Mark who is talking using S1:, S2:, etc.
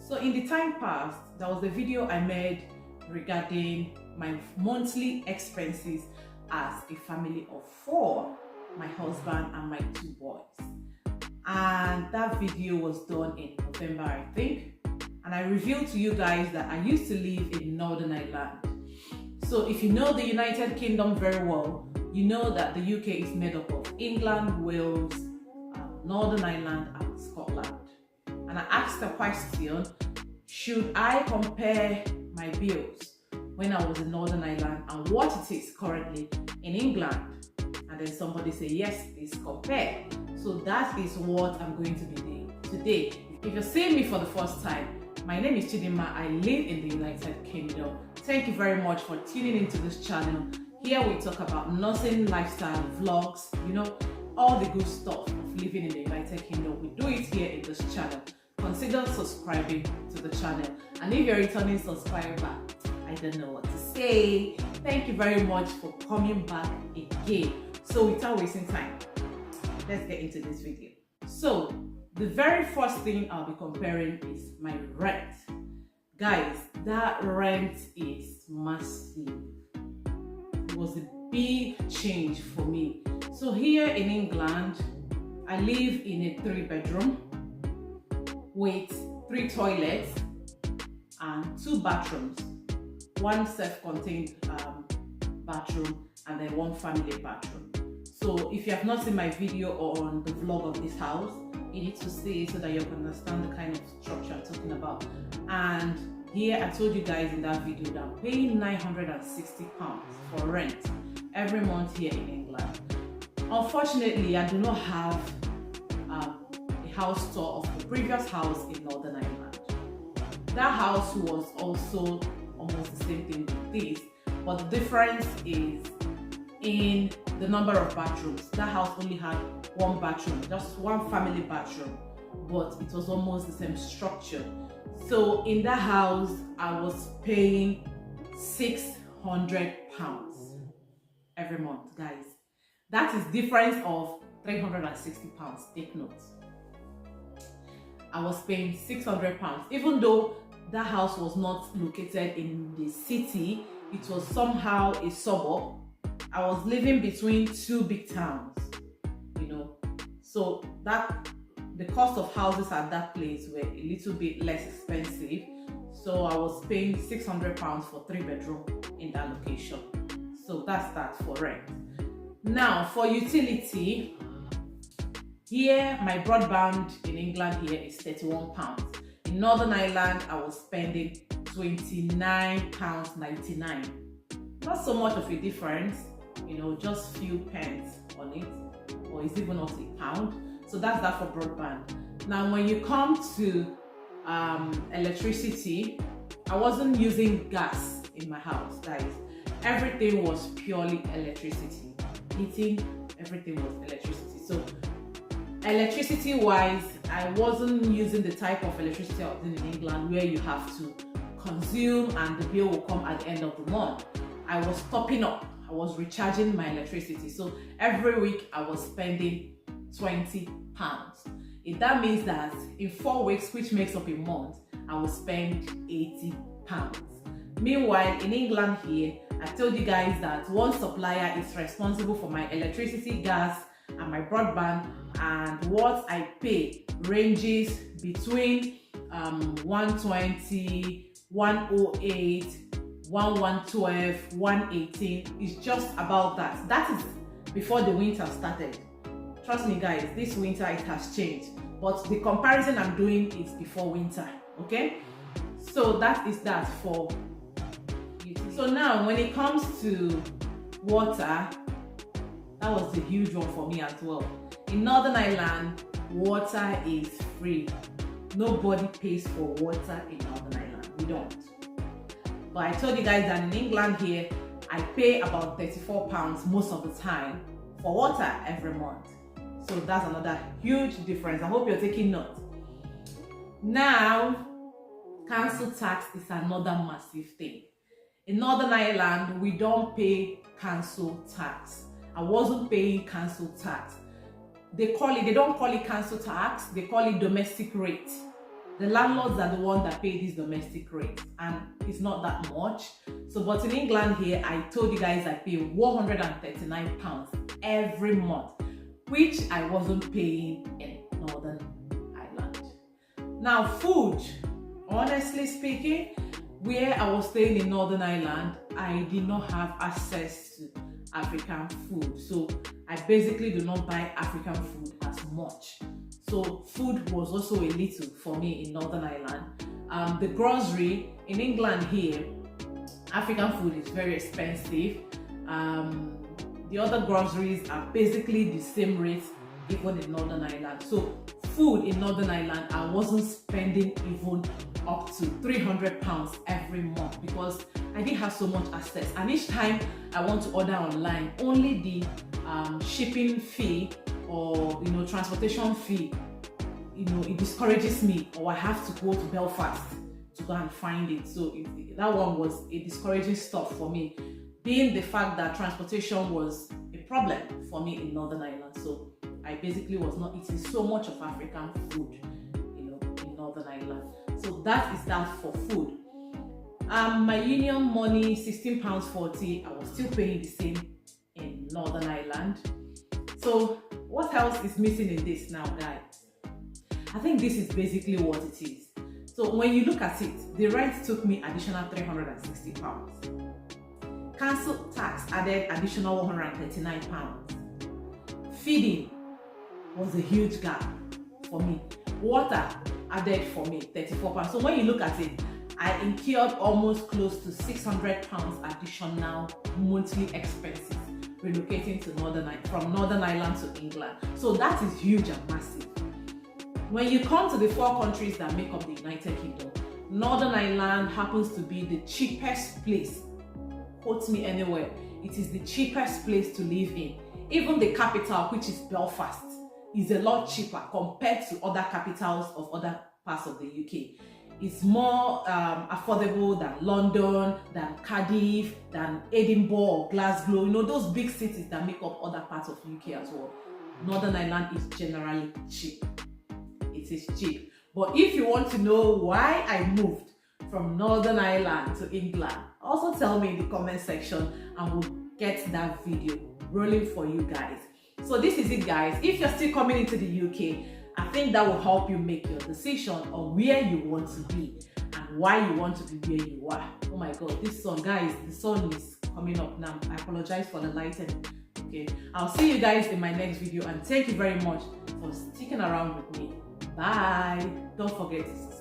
S1: So in the time past, there was a video I made regarding my monthly expenses as a family of 4, my husband and my 2 boys. And that video was done in November, I think. And I revealed to you guys that I used to live in Northern Ireland. So if you know the United Kingdom very well, you know that the UK is made up of England, Wales, Northern Ireland and Scotland. And I asked a question, should I compare my bills when I was in Northern Ireland and what it is currently in England? And then somebody said, yes, please compare. So that is what I'm going to be doing today. If you're seeing me for the first time, my name is Chidinma. I live in the United Kingdom. Thank you very much for tuning into this channel. Here we talk about nursing, lifestyle, vlogs, all the good stuff of living in the United Kingdom. We do it here in this channel. Consider subscribing to the channel. And if you're a returning subscriber, I don't know what to say. Thank you very much for coming back again. So without wasting time, let's get into this video. So the very first thing I'll be comparing is my rent. Guys, that rent is massive. It was a big change for me. So here in England, I live in a 3-bedroom with 3 toilets and 2 bathrooms, 1 self-contained bathroom and then 1 family bathroom. So if you have not seen my video on the vlog of this house, you need to see it so that you can understand the kind of structure I'm talking about. And here I told you guys in that video that I'm paying £960 for rent every month here in England. Unfortunately, I do not have a house tour of the previous house in Northern Ireland. That house was also almost the same thing with this, but the difference is in the number of bathrooms. That house only had 1 bathroom, just 1 family bathroom, but it was almost the same structure. So in that house, I was paying £600 every month, guys. That is difference of £360. Take note. I was paying £600, even though that house was not located in the city. It was somehow a suburb. I was living between 2 big towns, so that the cost of houses at that place were a little bit less expensive. So I was paying £600 for 3-bedroom in that location. So that's that for rent. Now for utility, here my broadband in England here is £31. In Northern Ireland, I was spending £29.99. Not so much of a difference, just few pence on it, or it's even not £1. So that's that for broadband. Now when you come to electricity, I wasn't using gas in my house, guys. Everything was purely electricity. Heating, everything was electricity. So electricity wise, I wasn't using the type of electricity I was in England where you have to consume and the bill will come at the end of the month. I was topping up. I was recharging my electricity. So every week I was spending £20. That means that in 4 weeks, which makes up a month, I will spend £80. Meanwhile, in England here, I told you guys that one supplier is responsible for my electricity, gas, and my broadband, and what I pay ranges between 120, 108, 1112, 118. It's just about that. That is before the winter started. Trust me guys, this winter it has changed, but the comparison I'm doing is before winter, okay? So that is that for utility. So now when it comes to water, that was a huge one for me as well. In Northern Ireland, water is free. Nobody pays for water in Northern Ireland. We don't. But I told you guys that in England here, I pay about £34 most of the time for water every month. So that's another huge difference. I hope you're taking note. Now, council tax is another massive thing. In Northern Ireland, we don't pay council tax. I wasn't paying council tax. They don't call it council tax, they call it domestic rate. The landlords are the one that pay these domestic rates, and it's not that much. So, but in England here, I told you guys I pay £139 every month, which I wasn't paying in Northern Ireland. Now, food, honestly speaking, where I was staying in Northern Ireland, I did not have access to African food. So I basically do not buy African food as much. So food was also a little for me in Northern Ireland. The grocery in England here, African food is very expensive. The other groceries are basically the same rates even in Northern Ireland. So food in Northern Ireland, I wasn't spending even up to £300 every month because I didn't have so much access. And each time I want to order online, only the shipping fee or transportation fee, it discourages me, or I have to go to Belfast to go and find it. So that one was a discouraging stuff for me, being the fact that transportation was a problem for me in Northern Ireland. So I basically was not eating so much of African food, in Northern Ireland. So that is that for food. My union money, £16.40, I was still paying the same in Northern Ireland. So what else is missing in this now, guys? I think this is basically what it is. So when you look at it, the rent took me additional £360. Council tax added additional £139. Feeding was a huge gap for me. Water added for me £34. So when you look at it, I incurred almost close to £600 additional monthly expenses relocating to from Northern Ireland to England. So that is huge and massive. When you come to the 4 countries that make up the United Kingdom, Northern Ireland happens to be the cheapest place. Quote me anywhere. It is the cheapest place to live in. Even the capital, which is Belfast, is a lot cheaper compared to other capitals of other parts of the UK. It's more affordable than London, than Cardiff, than Edinburgh or Glasgow, those big cities that make up other parts of UK as well. Northern Ireland is generally cheap. It is cheap. But if you want to know why I moved from Northern Ireland to England, also tell me in the comment section and we'll get that video rolling for you guys. So this is it, guys. If you're still coming into the UK, I think that will help you make your decision on where you want to be and why you want to be where you are. Oh my god, this sun, guys, the sun is coming up now. I apologize for the lighting. Okay, I'll see you guys in my next video, and thank you very much for sticking around with me. Bye. Don't forget to subscribe.